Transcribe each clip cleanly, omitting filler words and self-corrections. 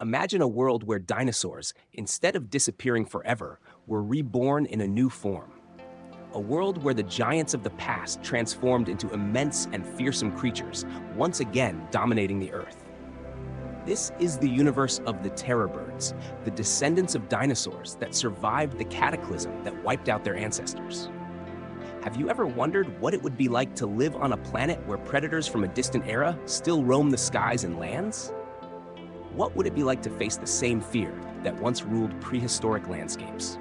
Imagine a world where dinosaurs, instead of disappearing forever, were reborn in a new form. A world where the giants of the past transformed into immense and fearsome creatures, once again dominating the Earth. This is the universe of the terror birds, the descendants of dinosaurs that survived the cataclysm that wiped out their ancestors. Have you ever wondered what it would be like to live on a planet where predators from a distant era still roam the skies and lands? What would it be like to face the same fear that once ruled prehistoric landscapes?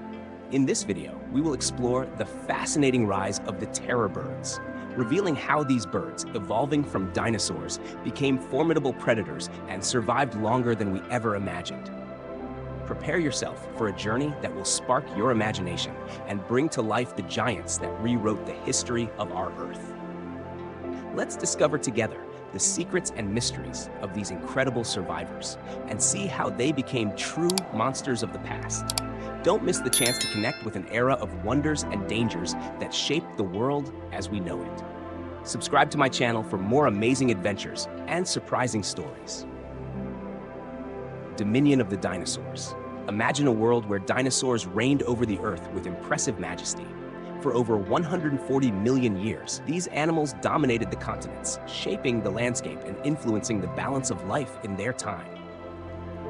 In this video, we will explore the fascinating rise of the terror birds, revealing how these birds, evolving from dinosaurs, became formidable predators and survived longer than we ever imagined. Prepare yourself for a journey that will spark your imagination and bring to life the giants that rewrote the history of our Earth. Let's discover together the secrets and mysteries of these incredible survivors and see how they became true monsters of the past. Don't miss the chance to connect with an era of wonders and dangers that shaped the world as we know it. Subscribe to my channel for more amazing adventures and surprising stories. Dominion of the dinosaurs. Imagine a world where dinosaurs reigned over the Earth with impressive majesty. For over 140 million years, these animals dominated the continents, shaping the landscape and influencing the balance of life in their time.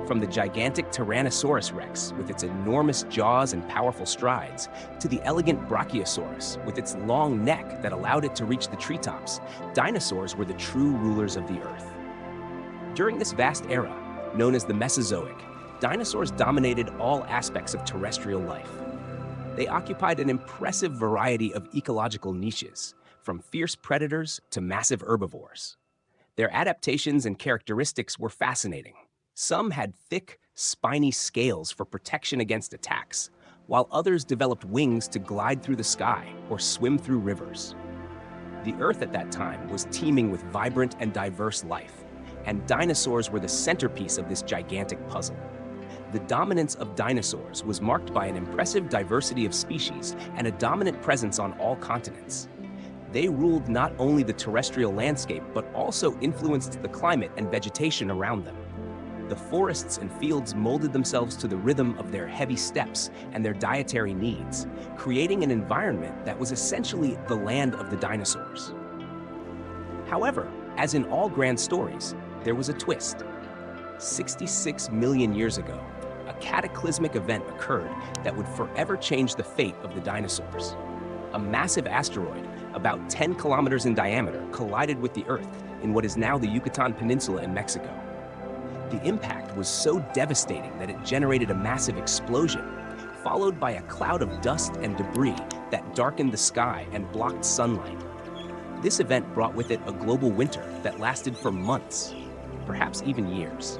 From the gigantic Tyrannosaurus rex with its enormous jaws and powerful strides, to the elegant Brachiosaurus with its long neck that allowed it to reach the treetops, dinosaurs were the true rulers of the Earth. During this vast era, known as the Mesozoic, dinosaurs dominated all aspects of terrestrial life. They occupied an impressive variety of ecological niches, from fierce predators to massive herbivores. Their adaptations and characteristics were fascinating. Some had thick, spiny scales for protection against attacks, while others developed wings to glide through the sky or swim through rivers. The Earth at that time was teeming with vibrant and diverse life, and dinosaurs were the centerpiece of this gigantic puzzle. The dominance of dinosaurs was marked by an impressive diversity of species and a dominant presence on all continents. They ruled not only the terrestrial landscape, but also influenced the climate and vegetation around them. The forests and fields molded themselves to the rhythm of their heavy steps and their dietary needs, creating an environment that was essentially the land of the dinosaurs. However, as in all grand stories, there was a twist. 66 million years ago, a cataclysmic event occurred that would forever change the fate of the dinosaurs. A massive asteroid, about 10 kilometers in diameter, collided with the Earth in what is now the Yucatan Peninsula in Mexico. The impact was so devastating that it generated a massive explosion, followed by a cloud of dust and debris that darkened the sky and blocked sunlight. This event brought with it a global winter that lasted for months, perhaps even years.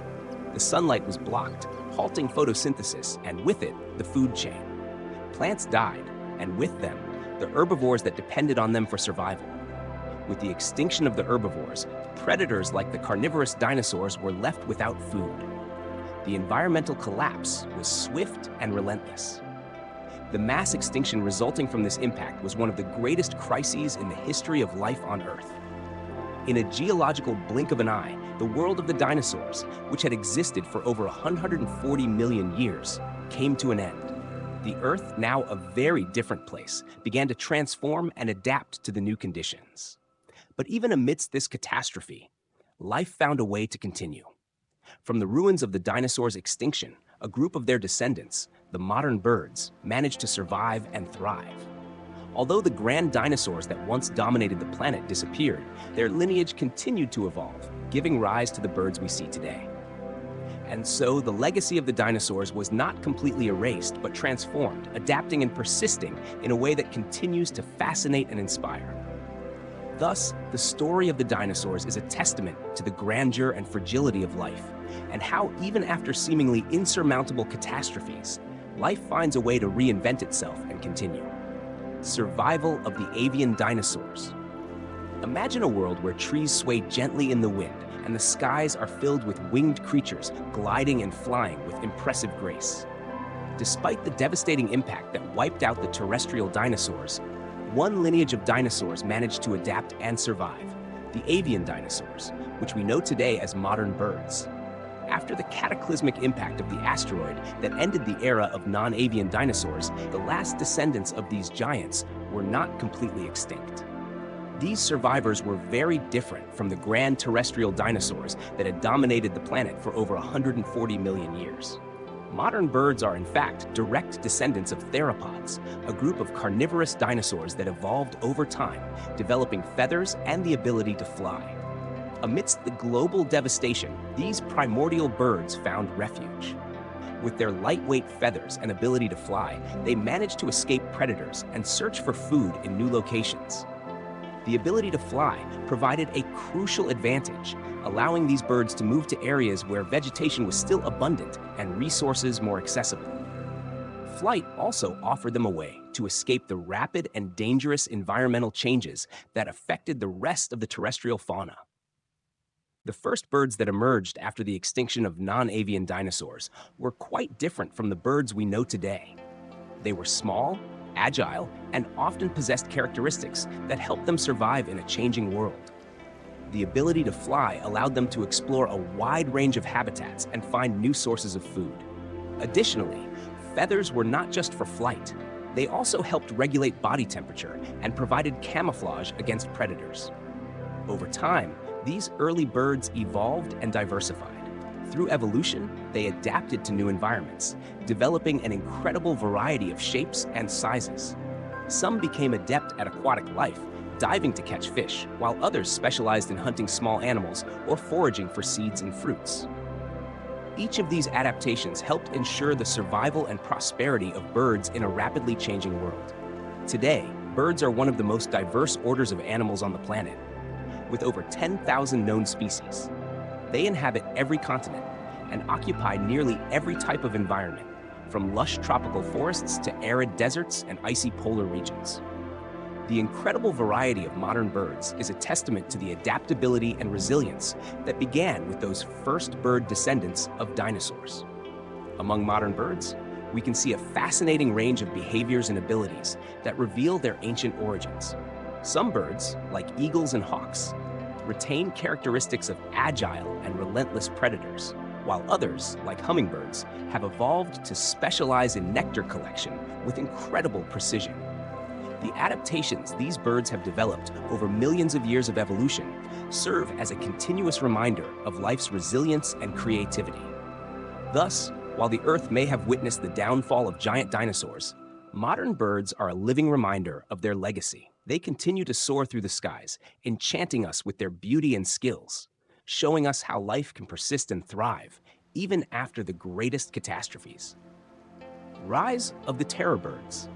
The sunlight was blocked, halting photosynthesis, and with it, the food chain. Plants died, and with them, the herbivores that depended on them for survival. With the extinction of the herbivores, predators like the carnivorous dinosaurs were left without food. The environmental collapse was swift and relentless. The mass extinction resulting from this impact was one of the greatest crises in the history of life on Earth. In a geological blink of an eye, the world of the dinosaurs, which had existed for over 140 million years, came to an end. The Earth, now a very different place, began to transform and adapt to the new conditions. But even amidst this catastrophe, life found a way to continue. From the ruins of the dinosaurs' extinction, a group of their descendants, the modern birds, managed to survive and thrive. Although the grand dinosaurs that once dominated the planet disappeared, their lineage continued to evolve, giving rise to the birds we see today. And so the legacy of the dinosaurs was not completely erased, but transformed, adapting and persisting in a way that continues to fascinate and inspire. Thus, the story of the dinosaurs is a testament to the grandeur and fragility of life, and how even after seemingly insurmountable catastrophes, life finds a way to reinvent itself and continue. Survival of the avian dinosaurs. Imagine a world where trees sway gently in the wind and the skies are filled with winged creatures gliding and flying with impressive grace. Despite the devastating impact that wiped out the terrestrial dinosaurs, one lineage of dinosaurs managed to adapt and survive, the avian dinosaurs, which we know today as modern birds. After the cataclysmic impact of the asteroid that ended the era of non-avian dinosaurs, the last descendants of these giants were not completely extinct. These survivors were very different from the grand terrestrial dinosaurs that had dominated the planet for over 140 million years. Modern birds are in fact direct descendants of theropods, a group of carnivorous dinosaurs that evolved over time, developing feathers and the ability to fly. Amidst the global devastation, these primordial birds found refuge. With their lightweight feathers and ability to fly, they managed to escape predators and search for food in new locations. The ability to fly provided a crucial advantage, allowing these birds to move to areas where vegetation was still abundant and resources more accessible. Flight also offered them a way to escape the rapid and dangerous environmental changes that affected the rest of the terrestrial fauna. The first birds that emerged after the extinction of non-avian dinosaurs were quite different from the birds we know today. They were small, agile, and often possessed characteristics that helped them survive in a changing world. The ability to fly allowed them to explore a wide range of habitats and find new sources of food. Additionally, feathers were not just for flight. They also helped regulate body temperature and provided camouflage against predators. Over time, these early birds evolved and diversified. Through evolution, they adapted to new environments, developing an incredible variety of shapes and sizes. Some became adept at aquatic life, diving to catch fish, while others specialized in hunting small animals or foraging for seeds and fruits. Each of these adaptations helped ensure the survival and prosperity of birds in a rapidly changing world. Today, birds are one of the most diverse orders of animals on the planet, with over 10,000 known species. They inhabit every continent and occupy nearly every type of environment, from lush tropical forests to arid deserts and icy polar regions. The incredible variety of modern birds is a testament to the adaptability and resilience that began with those first bird descendants of dinosaurs. Among modern birds, we can see a fascinating range of behaviors and abilities that reveal their ancient origins. Some birds, like eagles and hawks, retain characteristics of agile and relentless predators, while others, like hummingbirds, have evolved to specialize in nectar collection with incredible precision. The adaptations these birds have developed over millions of years of evolution serve as a continuous reminder of life's resilience and creativity. Thus, while the Earth may have witnessed the downfall of giant dinosaurs, modern birds are a living reminder of their legacy. They continue to soar through the skies, enchanting us with their beauty and skills, showing us how life can persist and thrive, even after the greatest catastrophes. Rise of the terror birds.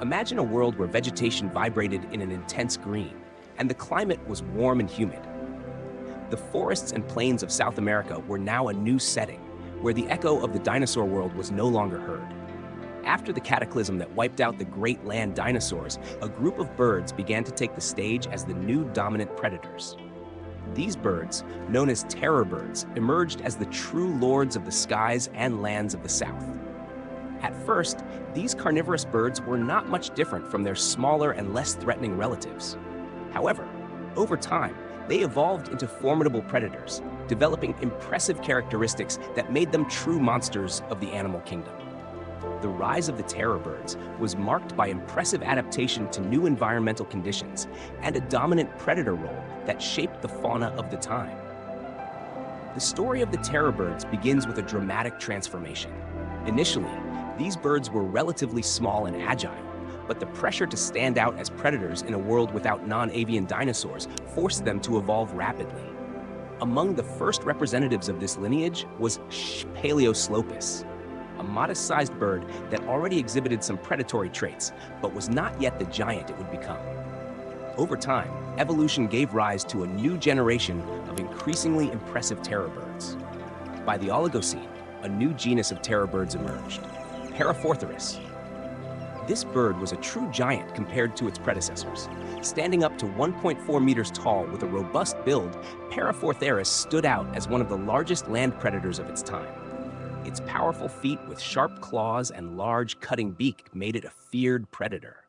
Imagine a world where vegetation vibrated in an intense green, and the climate was warm and humid. The forests and plains of South America were now a new setting, where the echo of the dinosaur world was no longer heard. After the cataclysm that wiped out the great land dinosaurs, a group of birds began to take the stage as the new dominant predators. These birds, known as terror birds, emerged as the true lords of the skies and lands of the South. At first, these carnivorous birds were not much different from their smaller and less threatening relatives. However, over time, they evolved into formidable predators, developing impressive characteristics that made them true monsters of the animal kingdom. The rise of the terror birds was marked by impressive adaptation to new environmental conditions and a dominant predator role that shaped the fauna of the time. The story of the terror birds begins with a dramatic transformation. Initially, these birds were relatively small and agile, but the pressure to stand out as predators in a world without non-avian dinosaurs forced them to evolve rapidly. Among the first representatives of this lineage was Paleoslopus, a modest-sized bird that already exhibited some predatory traits, but was not yet the giant it would become. Over time, evolution gave rise to a new generation of increasingly impressive terror birds. By the Oligocene, a new genus of terror birds emerged, Parafortherus. This bird was a true giant compared to its predecessors. Standing up to 1.4 meters tall with a robust build, Parafortherus stood out as one of the largest land predators of its time. Its powerful feet with sharp claws and large cutting beak made it a feared predator.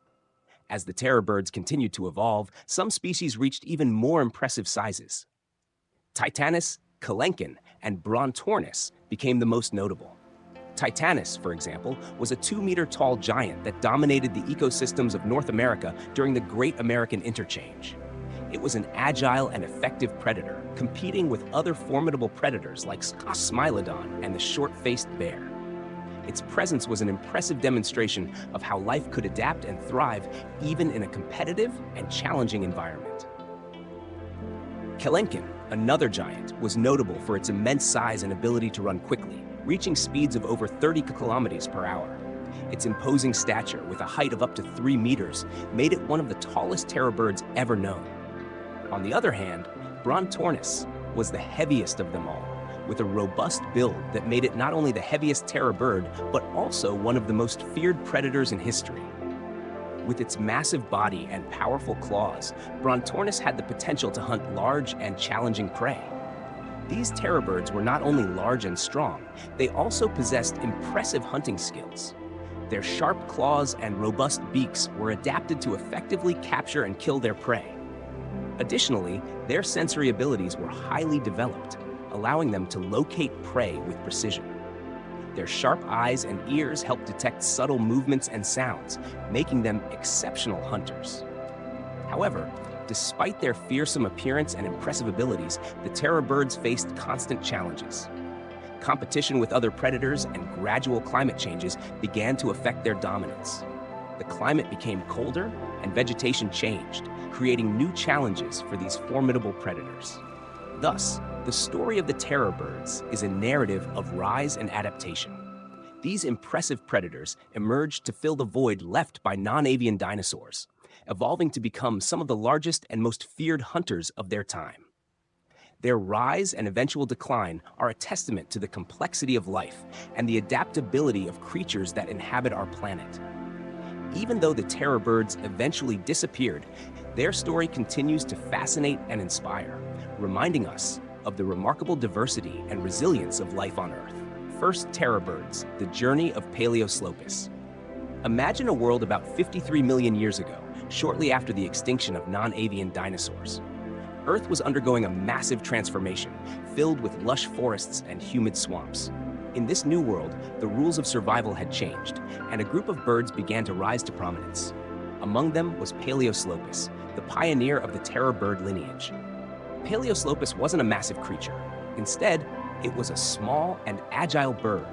As the terror birds continued to evolve, some species reached even more impressive sizes. Titanus Kelenkin and Brontornis became the most notable. Titanus, for example, was a 2-meter-tall giant that dominated the ecosystems of North America during the Great American Interchange. It was an agile and effective predator, competing with other formidable predators like Smilodon and the short-faced bear. Its presence was an impressive demonstration of how life could adapt and thrive even in a competitive and challenging environment. Kelenkin, another giant, was notable for its immense size and ability to run quickly, reaching speeds of over 30 kilometers per hour. Its imposing stature, with a height of up to 3 meters, made it one of the tallest terror birds ever known. On the other hand, Brontornis was the heaviest of them all, with a robust build that made it not only the heaviest terror bird, but also one of the most feared predators in history. With its massive body and powerful claws, Brontornis had the potential to hunt large and challenging prey. These terror birds were not only large and strong, they also possessed impressive hunting skills. Their sharp claws and robust beaks were adapted to effectively capture and kill their prey. Additionally, their sensory abilities were highly developed, allowing them to locate prey with precision. Their sharp eyes and ears helped detect subtle movements and sounds, making them exceptional hunters. However, despite their fearsome appearance and impressive abilities, the terror birds faced constant challenges. Competition with other predators and gradual climate changes began to affect their dominance. The climate became colder and vegetation changed, creating new challenges for these formidable predators. Thus, the story of the terror birds is a narrative of rise and adaptation. These impressive predators emerged to fill the void left by non-avian dinosaurs, evolving to become some of the largest and most feared hunters of their time. Their rise and eventual decline are a testament to the complexity of life and the adaptability of creatures that inhabit our planet. Even though the terror birds eventually disappeared, their story continues to fascinate and inspire, reminding us of the remarkable diversity and resilience of life on Earth. First, terror birds, the journey of Paleoslopus. Imagine a world about 53 million years ago, shortly after the extinction of non-avian dinosaurs. Earth was undergoing a massive transformation, filled with lush forests and humid swamps. In this new world, the rules of survival had changed, and a group of birds began to rise to prominence. Among them was Paleoslopus, the pioneer of the terror bird lineage. Paleoslopus wasn't a massive creature. Instead, it was a small and agile bird,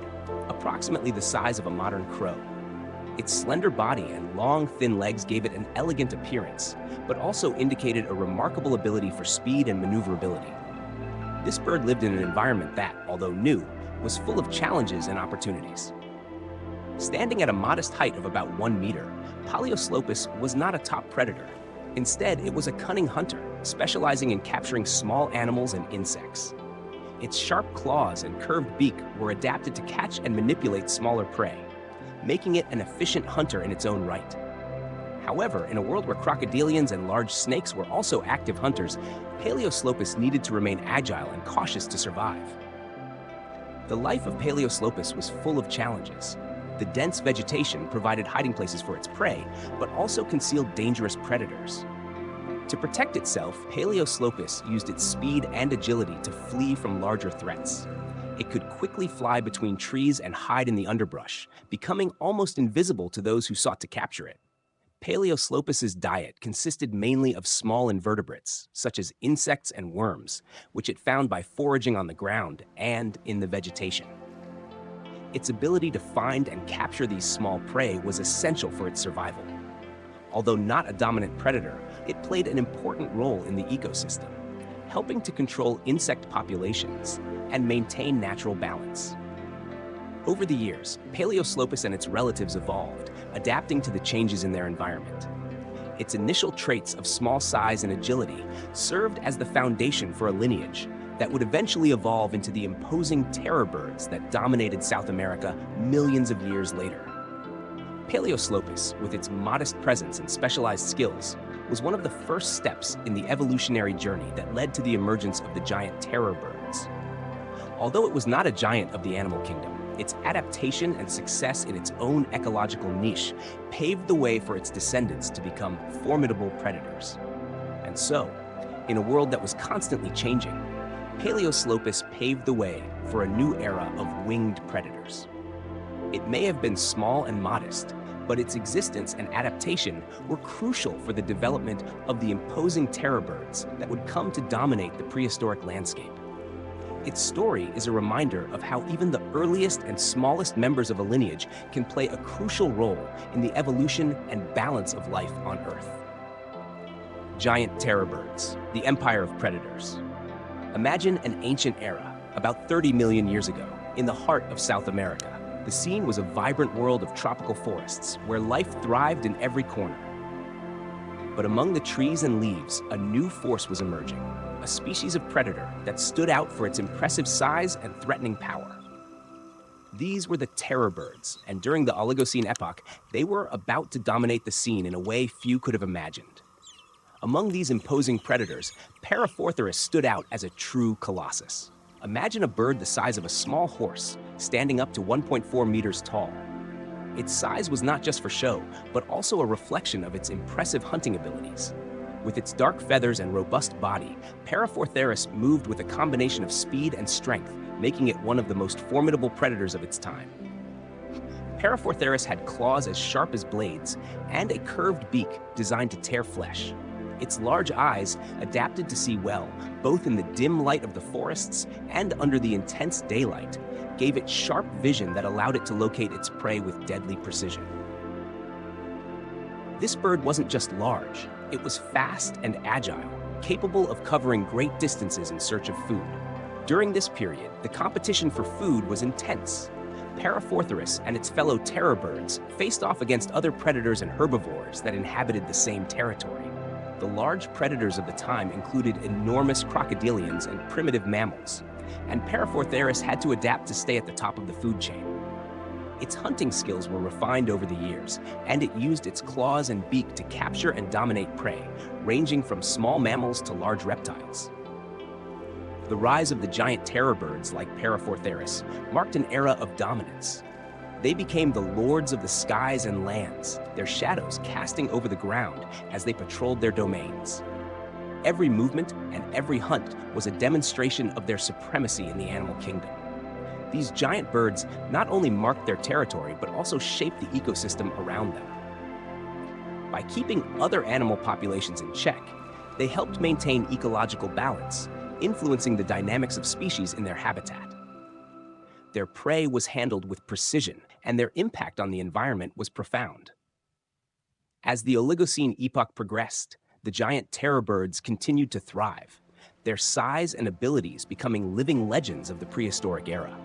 approximately the size of a modern crow. Its slender body and long, thin legs gave it an elegant appearance, but also indicated a remarkable ability for speed and maneuverability. This bird lived in an environment that, although new, was full of challenges and opportunities. Standing at a modest height of about 1 meter, Paleoslopus was not a top predator. Instead, it was a cunning hunter, specializing in capturing small animals and insects. Its sharp claws and curved beak were adapted to catch and manipulate smaller prey, making it an efficient hunter in its own right. However, in a world where crocodilians and large snakes were also active hunters, Paleoslopus needed to remain agile and cautious to survive. The life of Paleoslopus was full of challenges. The dense vegetation provided hiding places for its prey, but also concealed dangerous predators. To protect itself, Paleoslopus used its speed and agility to flee from larger threats. It could quickly fly between trees and hide in the underbrush, becoming almost invisible to those who sought to capture it. Paleoslopus's diet consisted mainly of small invertebrates, such as insects and worms, which it found by foraging on the ground and in the vegetation. Its ability to find and capture these small prey was essential for its survival. Although not a dominant predator, it played an important role in the ecosystem, helping to control insect populations and maintain natural balance. Over the years, Paleoslopus and its relatives evolved, adapting to the changes in their environment. Its initial traits of small size and agility served as the foundation for a lineage that would eventually evolve into the imposing terror birds that dominated South America millions of years later. Paleoslopus, with its modest presence and specialized skills, was one of the first steps in the evolutionary journey that led to the emergence of the giant terror birds. Although it was not a giant of the animal kingdom, its adaptation and success in its own ecological niche paved the way for its descendants to become formidable predators. And so, in a world that was constantly changing, Paleoslopus paved the way for a new era of winged predators. It may have been small and modest, but its existence and adaptation were crucial for the development of the imposing terror birds that would come to dominate the prehistoric landscape. Its story is a reminder of how even the earliest and smallest members of a lineage can play a crucial role in the evolution and balance of life on Earth. Giant terror birds, the empire of predators. Imagine an ancient era, about 30 million years ago, in the heart of South America. The scene was a vibrant world of tropical forests where life thrived in every corner. But among the trees and leaves, a new force was emerging, a species of predator that stood out for its impressive size and threatening power. These were the terror birds, and during the Oligocene epoch, they were about to dominate the scene in a way few could have imagined. Among these imposing predators, Paraphortherus stood out as a true colossus. Imagine a bird the size of a small horse, standing up to 1.4 meters tall. Its size was not just for show, but also a reflection of its impressive hunting abilities. With its dark feathers and robust body, Paraphortherus moved with a combination of speed and strength, making it one of the most formidable predators of its time. Paraphortherus had claws as sharp as blades and a curved beak designed to tear flesh. Its large eyes, adapted to see well, both in the dim light of the forests and under the intense daylight, gave it sharp vision that allowed it to locate its prey with deadly precision. This bird wasn't just large, it was fast and agile, capable of covering great distances in search of food. During this period, the competition for food was intense. Paraphortherus and its fellow terror birds faced off against other predators and herbivores that inhabited the same territory. The large predators of the time included enormous crocodilians and primitive mammals, and Paraphortherus had to adapt to stay at the top of the food chain. Its hunting skills were refined over the years, and it used its claws and beak to capture and dominate prey, ranging from small mammals to large reptiles. The rise of the giant terror birds like Paraphortherus marked an era of dominance. They became the lords of the skies and lands, their shadows casting over the ground as they patrolled their domains. Every movement and every hunt was a demonstration of their supremacy in the animal kingdom. These giant birds not only marked their territory, but also shaped the ecosystem around them. By keeping other animal populations in check, they helped maintain ecological balance, influencing the dynamics of species in their habitat. Their prey was handled with precision, and their impact on the environment was profound. As the Oligocene epoch progressed, the giant terror birds continued to thrive, their size and abilities becoming living legends of the prehistoric era.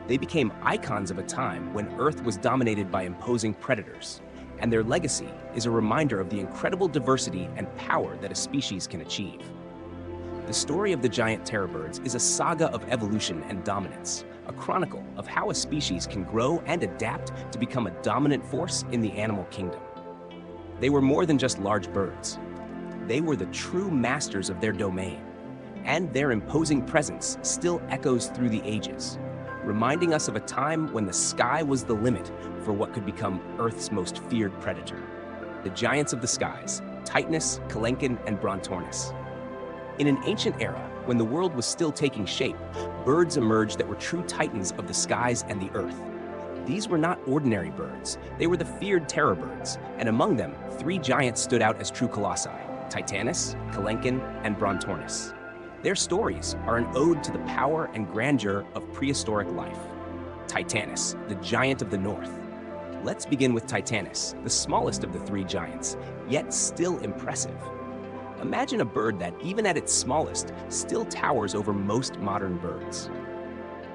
They became icons of a time when Earth was dominated by imposing predators, and their legacy is a reminder of the incredible diversity and power that a species can achieve. The story of the giant terror birds is a saga of evolution and dominance, a chronicle of how a species can grow and adapt to become a dominant force in the animal kingdom. They were more than just large birds. They were the true masters of their domain, and their imposing presence still echoes through the ages, reminding us of a time when the sky was the limit for what could become Earth's most feared predator. The giants of the skies, Titanus, Kelenken, and Brontornis. In an ancient era, when the world was still taking shape, birds emerged that were true titans of the skies and the earth. These were not ordinary birds. They were the feared terror birds, and among them, 3 giants stood out as true colossi: Titanus, Kelenken, and Brontornis. Their stories are an ode to the power and grandeur of prehistoric life. Titanus, the giant of the north. Let's begin with Titanus, the smallest of the 3 giants, yet still impressive. Imagine a bird that, even at its smallest, still towers over most modern birds.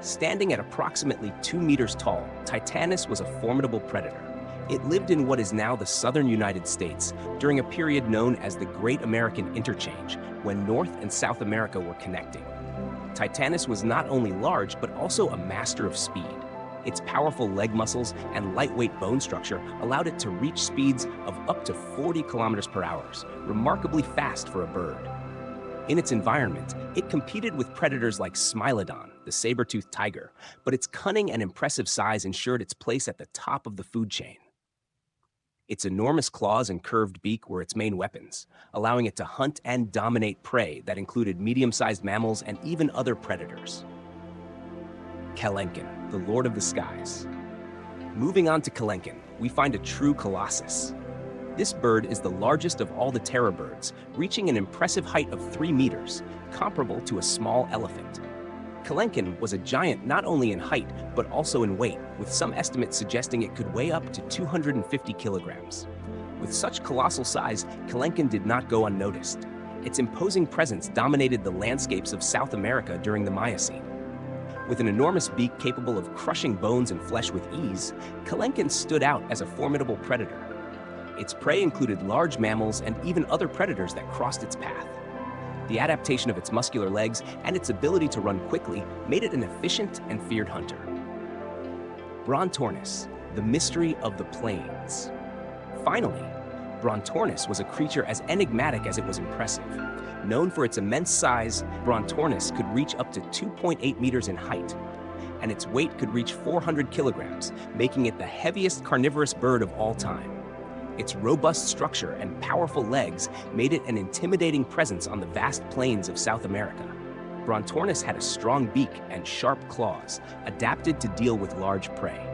Standing at approximately 2 meters tall, Titanus was a formidable predator. It lived in what is now the southern United States during a period known as the Great American Interchange, when North and South America were connecting. Titanus was not only large, but also a master of speed. Its powerful leg muscles and lightweight bone structure allowed it to reach speeds of up to 40 kilometers per hour, remarkably fast for a bird. In its environment, it competed with predators like Smilodon, the saber-toothed tiger, but its cunning and impressive size ensured its place at the top of the food chain. Its enormous claws and curved beak were its main weapons, allowing it to hunt and dominate prey that included medium-sized mammals and even other predators. Kelenken, the Lord of the Skies. Moving on to Kelenken, we find a true colossus. This bird is the largest of all the terror birds, reaching an impressive height of 3 meters, comparable to a small elephant. Kelenken was a giant not only in height, but also in weight, with some estimates suggesting it could weigh up to 250 kilograms. With such colossal size, Kelenken did not go unnoticed. Its imposing presence dominated the landscapes of South America during the Miocene. With an enormous beak capable of crushing bones and flesh with ease, Kelenken stood out as a formidable predator. Its prey included large mammals and even other predators that crossed its path. The adaptation of its muscular legs and its ability to run quickly made it an efficient and feared hunter. Brontornis, the mystery of the plains. Finally, Brontornis was a creature as enigmatic as it was impressive. Known for its immense size, Brontornis could reach up to 2.8 meters in height, and its weight could reach 400 kilograms, making it the heaviest carnivorous bird of all time. Its robust structure and powerful legs made it an intimidating presence on the vast plains of South America. Brontornis had a strong beak and sharp claws, adapted to deal with large prey.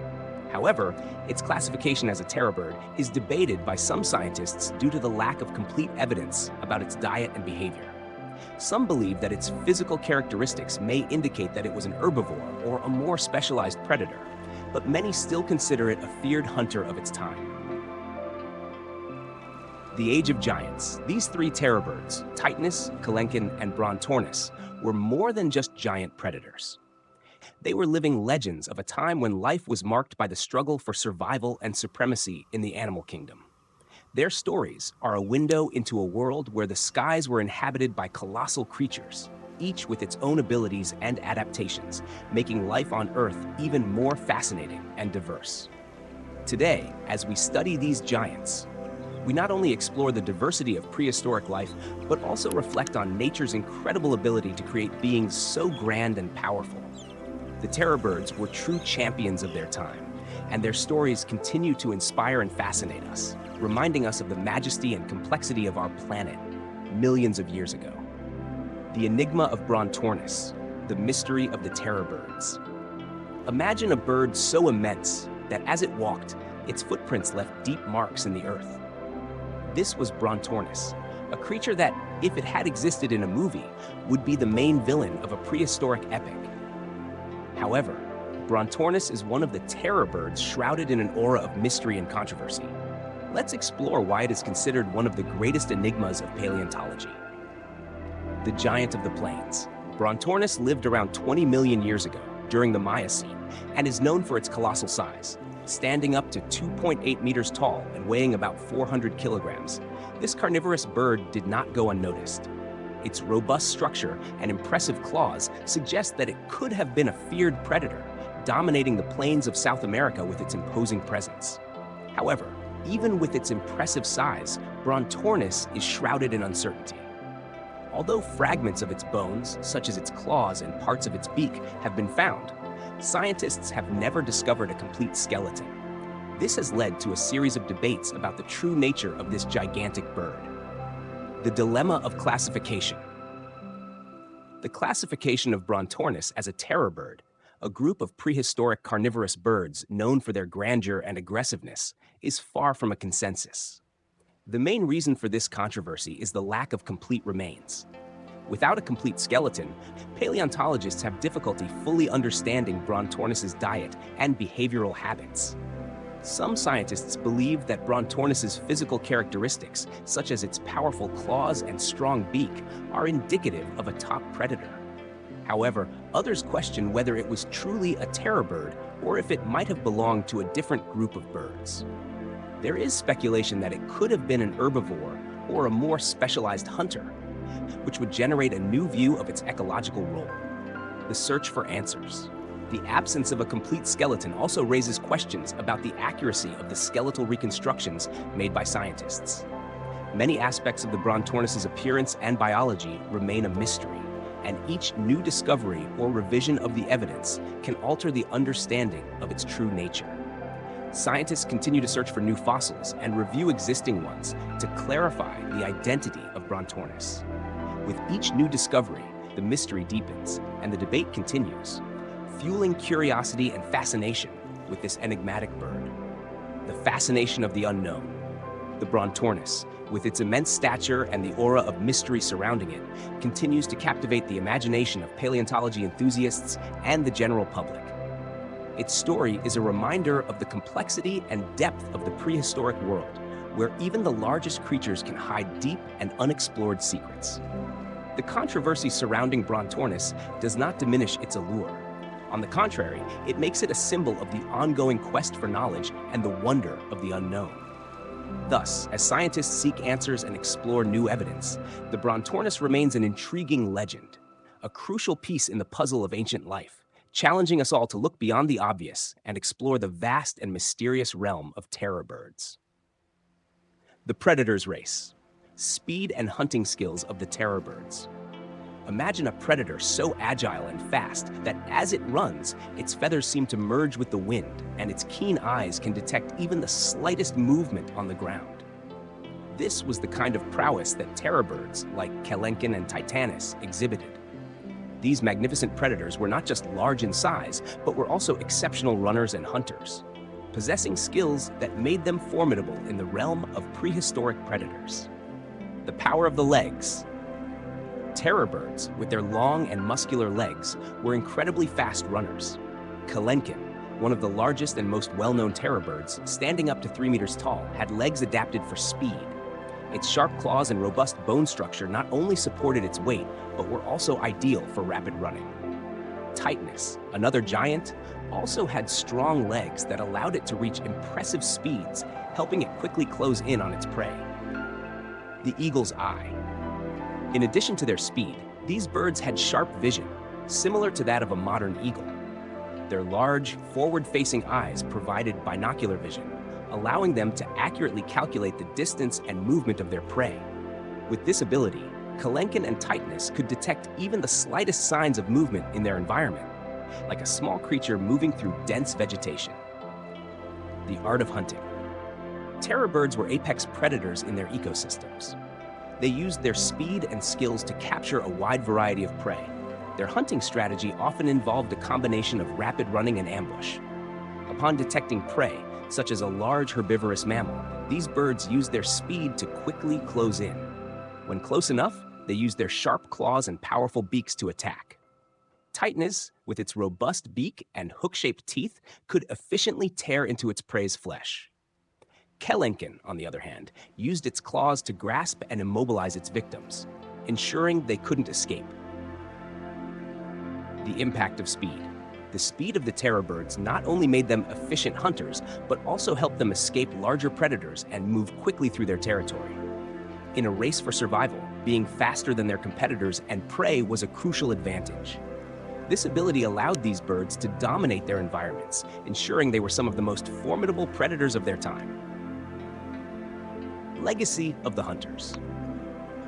However, its classification as a terror bird is debated by some scientists due to the lack of complete evidence about its diet and behavior. Some believe that its physical characteristics may indicate that it was an herbivore or a more specialized predator, but many still consider it a feared hunter of its time. The Age of Giants. These 3 terror birds, Titanus, Kelenken, and Brontornis, were more than just giant predators. They were living legends of a time when life was marked by the struggle for survival and supremacy in the animal kingdom. Their stories are a window into a world where the skies were inhabited by colossal creatures, each with its own abilities and adaptations, making life on Earth even more fascinating and diverse. Today, as we study these giants, we not only explore the diversity of prehistoric life, but also reflect on nature's incredible ability to create beings so grand and powerful. The terror birds were true champions of their time, and their stories continue to inspire and fascinate us, reminding us of the majesty and complexity of our planet millions of years ago. The enigma of Brontornis, the mystery of the terror birds. Imagine a bird so immense that as it walked, its footprints left deep marks in the earth. This was Brontornis, a creature that, if it had existed in a movie, would be the main villain of a prehistoric epic. However, Brontornis is one of the terror birds shrouded in an aura of mystery and controversy. Let's explore why it is considered one of the greatest enigmas of paleontology. The giant of the plains. Brontornis lived around 20 million years ago, during the Miocene, and is known for its colossal size. Standing up to 2.8 meters tall and weighing about 400 kilograms, this carnivorous bird did not go unnoticed. Its robust structure and impressive claws suggest that it could have been a feared predator, dominating the plains of South America with its imposing presence. However, even with its impressive size, Brontornis is shrouded in uncertainty. Although fragments of its bones, such as its claws and parts of its beak, have been found, scientists have never discovered a complete skeleton. This has led to a series of debates about the true nature of this gigantic bird. The dilemma of classification. The classification of Brontornis as a terror bird, a group of prehistoric carnivorous birds known for their grandeur and aggressiveness, is far from a consensus. The main reason for this controversy is the lack of complete remains. Without a complete skeleton, paleontologists have difficulty fully understanding Brontornis's diet and behavioral habits. Some scientists believe that Brontornis's physical characteristics, such as its powerful claws and strong beak, are indicative of a top predator. However, others question whether it was truly a terror bird or if it might have belonged to a different group of birds. There is speculation that it could have been an herbivore or a more specialized hunter, which would generate a new view of its ecological role. The search for answers. The absence of a complete skeleton also raises questions about the accuracy of the skeletal reconstructions made by scientists. Many aspects of the Brontornis's appearance and biology remain a mystery, and each new discovery or revision of the evidence can alter the understanding of its true nature. Scientists continue to search for new fossils and review existing ones to clarify the identity of Brontornis. With each new discovery, the mystery deepens and the debate continues, fueling curiosity and fascination with this enigmatic bird. The fascination of the unknown. The Brontornis, with its immense stature and the aura of mystery surrounding it, continues to captivate the imagination of paleontology enthusiasts and the general public. Its story is a reminder of the complexity and depth of the prehistoric world, where even the largest creatures can hide deep and unexplored secrets. The controversy surrounding Brontornis does not diminish its allure. On the contrary, it makes it a symbol of the ongoing quest for knowledge and the wonder of the unknown. Thus, as scientists seek answers and explore new evidence, the Brontornis remains an intriguing legend, a crucial piece in the puzzle of ancient life, challenging us all to look beyond the obvious and explore the vast and mysterious realm of terror birds. The predator's race. Speed and hunting skills of the terror birds. Imagine a predator so agile and fast that as it runs, its feathers seem to merge with the wind, and its keen eyes can detect even the slightest movement on the ground. This was the kind of prowess that terror birds like Kelenken and Titanus exhibited. These magnificent predators were not just large in size, but were also exceptional runners and hunters, possessing skills that made them formidable in the realm of prehistoric predators. The power of the legs. Terror birds, with their long and muscular legs, were incredibly fast runners. Kelenken, one of the largest and most well-known terror birds, standing up to 3 meters tall, had legs adapted for speed. Its sharp claws and robust bone structure not only supported its weight, but were also ideal for rapid running. Titanus, another giant, also had strong legs that allowed it to reach impressive speeds, helping it quickly close in on its prey. The eagle's eye. In addition to their speed, these birds had sharp vision, similar to that of a modern eagle. Their large, forward-facing eyes provided binocular vision, allowing them to accurately calculate the distance and movement of their prey. With this ability, Kelenken and Titanus could detect even the slightest signs of movement in their environment, like a small creature moving through dense vegetation. The art of hunting. Terror birds were apex predators in their ecosystems. They used their speed and skills to capture a wide variety of prey. Their hunting strategy often involved a combination of rapid running and ambush. Upon detecting prey, such as a large herbivorous mammal, these birds used their speed to quickly close in. When close enough, they used their sharp claws and powerful beaks to attack. Titanus, with its robust beak and hook-shaped teeth, could efficiently tear into its prey's flesh. Kelenken, on the other hand, used its claws to grasp and immobilize its victims, ensuring they couldn't escape. The impact of speed. The speed of the terror birds not only made them efficient hunters, but also helped them escape larger predators and move quickly through their territory. In a race for survival, being faster than their competitors and prey was a crucial advantage. This ability allowed these birds to dominate their environments, ensuring they were some of the most formidable predators of their time. Legacy of the hunters.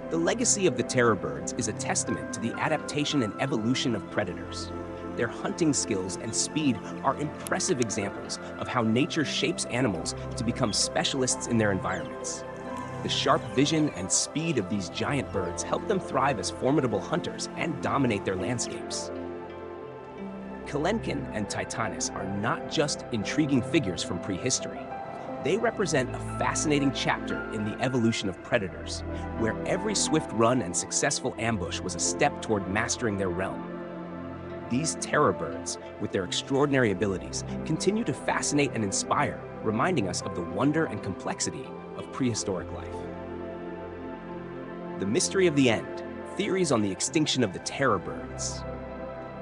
The legacy of the terror birds is a testament to the adaptation and evolution of predators. Their hunting skills and speed are impressive examples of how nature shapes animals to become specialists in their environments. The sharp vision and speed of these giant birds help them thrive as formidable hunters and dominate their landscapes. Kelenken and Titanus are not just intriguing figures from prehistory. They represent a fascinating chapter in the evolution of predators, where every swift run and successful ambush was a step toward mastering their realm. These terror birds, with their extraordinary abilities, continue to fascinate and inspire, reminding us of the wonder and complexity of prehistoric life. The mystery of the end. Theories on the extinction of the terror birds.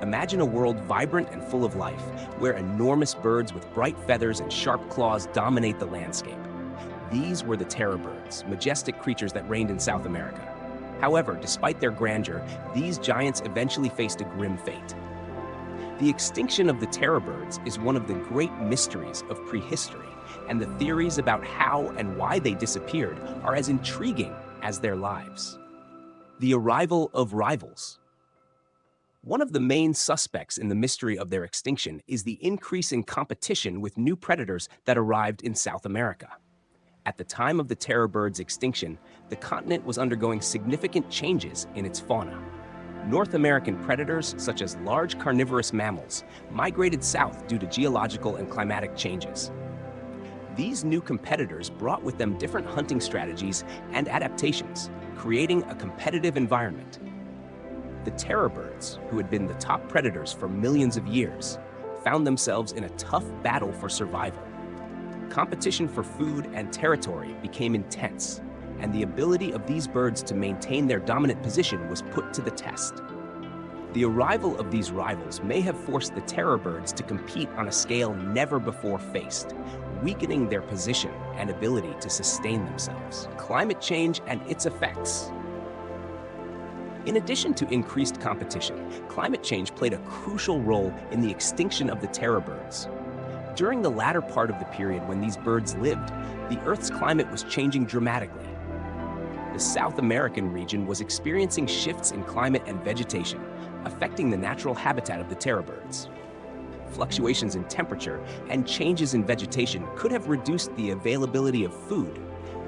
Imagine a world vibrant and full of life, where enormous birds with bright feathers and sharp claws dominate the landscape. These were the terror birds, majestic creatures that reigned in South America. However, despite their grandeur, these giants eventually faced a grim fate. The extinction of the terror birds is one of the great mysteries of prehistory, and the theories about how and why they disappeared are as intriguing as their lives. The arrival of rivals. One of the main suspects in the mystery of their extinction is the increase in competition with new predators that arrived in South America. At the time of the terror bird's extinction, the continent was undergoing significant changes in its fauna. North American predators, such as large carnivorous mammals, migrated south due to geological and climatic changes. These new competitors brought with them different hunting strategies and adaptations, creating a competitive environment. The terror birds, who had been the top predators for millions of years, found themselves in a tough battle for survival. Competition for food and territory became intense, and the ability of these birds to maintain their dominant position was put to the test. The arrival of these rivals may have forced the terror birds to compete on a scale never before faced, weakening their position and ability to sustain themselves. Climate change and its effects. In addition to increased competition, climate change played a crucial role in the extinction of the terror birds. During the latter part of the period when these birds lived, the Earth's climate was changing dramatically. The South American region was experiencing shifts in climate and vegetation, affecting the natural habitat of the terror birds. Fluctuations in temperature and changes in vegetation could have reduced the availability of food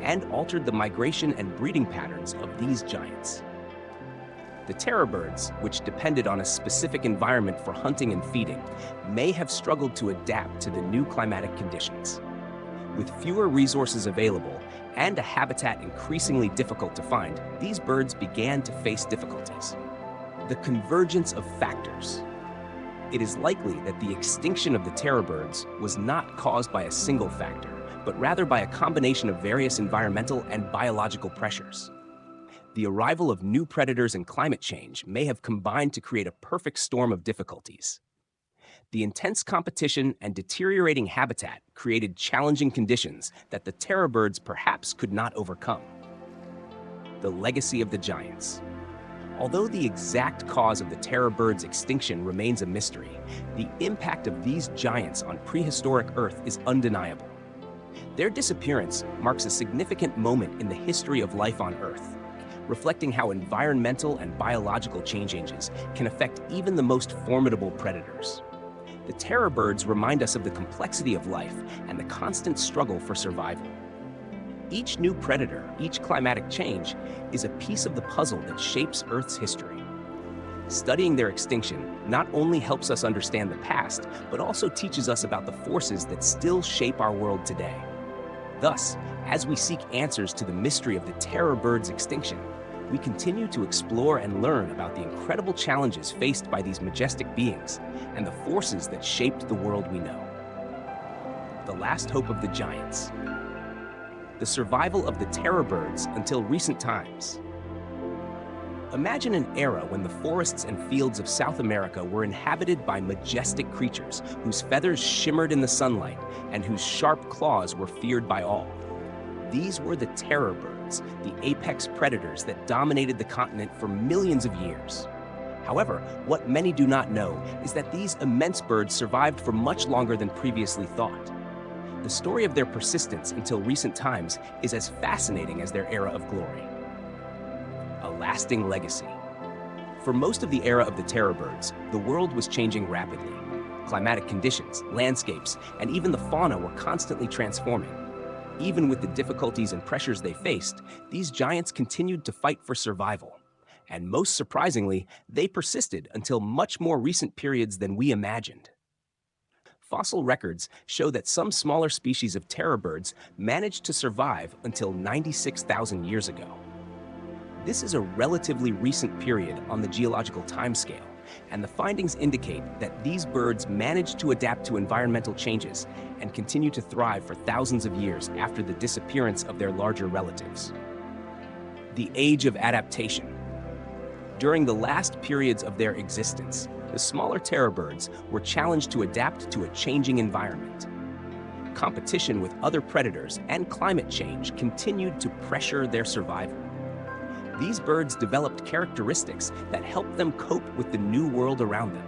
and altered the migration and breeding patterns of these giants. The terror birds, which depended on a specific environment for hunting and feeding, may have struggled to adapt to the new climatic conditions. With fewer resources available and a habitat increasingly difficult to find, these birds began to face difficulties. The convergence of factors. It is likely that the extinction of the terror birds was not caused by a single factor, but rather by a combination of various environmental and biological pressures. The arrival of new predators and climate change may have combined to create a perfect storm of difficulties. The intense competition and deteriorating habitat created challenging conditions that the terror birds perhaps could not overcome. The legacy of the giants. Although the exact cause of the terror bird's extinction remains a mystery, the impact of these giants on prehistoric Earth is undeniable. Their disappearance marks a significant moment in the history of life on Earth, reflecting how environmental and biological changes can affect even the most formidable predators. The terror birds remind us of the complexity of life and the constant struggle for survival. Each new predator, each climatic change, is a piece of the puzzle that shapes Earth's history. Studying their extinction not only helps us understand the past, but also teaches us about the forces that still shape our world today. Thus, as we seek answers to the mystery of the terror bird's extinction, we continue to explore and learn about the incredible challenges faced by these majestic beings and the forces that shaped the world we know. The last hope of the giants. The survival of the terror birds until recent times. Imagine an era when the forests and fields of South America were inhabited by majestic creatures whose feathers shimmered in the sunlight and whose sharp claws were feared by all. These were the terror birds, the apex predators that dominated the continent for millions of years. However, what many do not know is that these immense birds survived for much longer than previously thought. The story of their persistence until recent times is as fascinating as their era of glory. A lasting legacy. For most of the era of the terror birds, the world was changing rapidly. Climatic conditions, landscapes, and even the fauna were constantly transforming. Even with the difficulties and pressures they faced, these giants continued to fight for survival. And most surprisingly, they persisted until much more recent periods than we imagined. Fossil records show that some smaller species of terror birds managed to survive until 96,000 years ago. This is a relatively recent period on the geological timescale, and the findings indicate that these birds managed to adapt to environmental changes and continue to thrive for thousands of years after the disappearance of their larger relatives. The age of adaptation. During the last periods of their existence, the smaller terror birds were challenged to adapt to a changing environment. Competition with other predators and climate change continued to pressure their survival. These birds developed characteristics that helped them cope with the new world around them,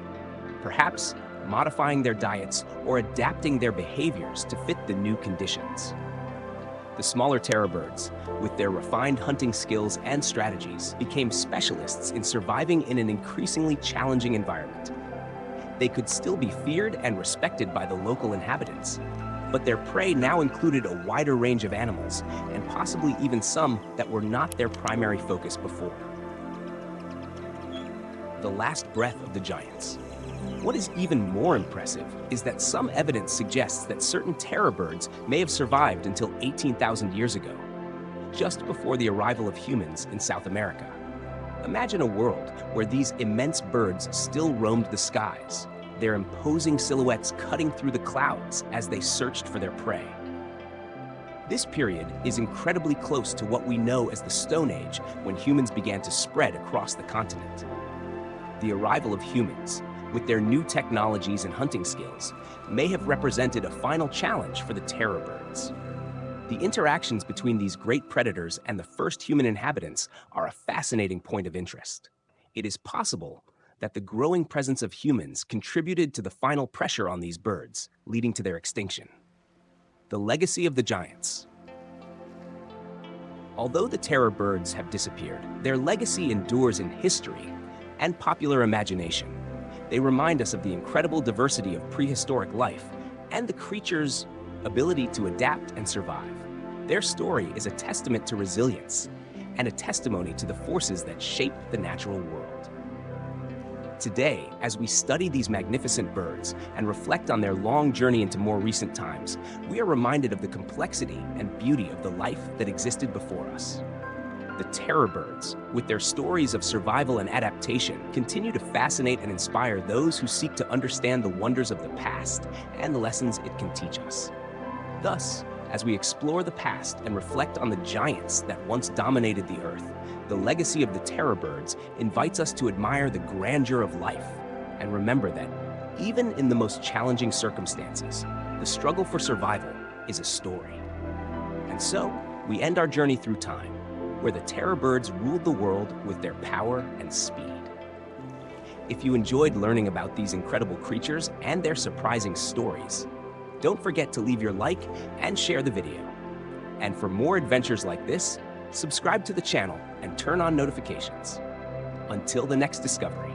perhaps modifying their diets or adapting their behaviors to fit the new conditions. The smaller terror birds, with their refined hunting skills and strategies, became specialists in surviving in an increasingly challenging environment. They could still be feared and respected by the local inhabitants, but their prey now included a wider range of animals, and possibly even some that were not their primary focus before. The last breath of the giants. What is even more impressive is that some evidence suggests that certain terror birds may have survived until 18,000 years ago, just before the arrival of humans in South America. Imagine a world where these immense birds still roamed the skies, their imposing silhouettes cutting through the clouds as they searched for their prey. This period is incredibly close to what we know as the Stone Age, when humans began to spread across the continent. The arrival of humans, with their new technologies and hunting skills, may have represented a final challenge for the terror birds. The interactions between these great predators and the first human inhabitants are a fascinating point of interest. It is possible that the growing presence of humans contributed to the final pressure on these birds, leading to their extinction. The legacy of the giants. Although the terror birds have disappeared, their legacy endures in history and popular imagination. They remind us of the incredible diversity of prehistoric life and the creatures' ability to adapt and survive. Their story is a testament to resilience and a testimony to the forces that shape the natural world. Today, as we study these magnificent birds and reflect on their long journey into more recent times, we are reminded of the complexity and beauty of the life that existed before us. The terror birds, with their stories of survival and adaptation, continue to fascinate and inspire those who seek to understand the wonders of the past and the lessons it can teach us. Thus, as we explore the past and reflect on the giants that once dominated the earth, the legacy of the terror birds invites us to admire the grandeur of life and remember that, even in the most challenging circumstances, the struggle for survival is a story. And so, we end our journey through time, where the terror birds ruled the world with their power and speed. If you enjoyed learning about these incredible creatures and their surprising stories, don't forget to leave your like and share the video. And for more adventures like this, subscribe to the channel and turn on notifications. Until the next discovery.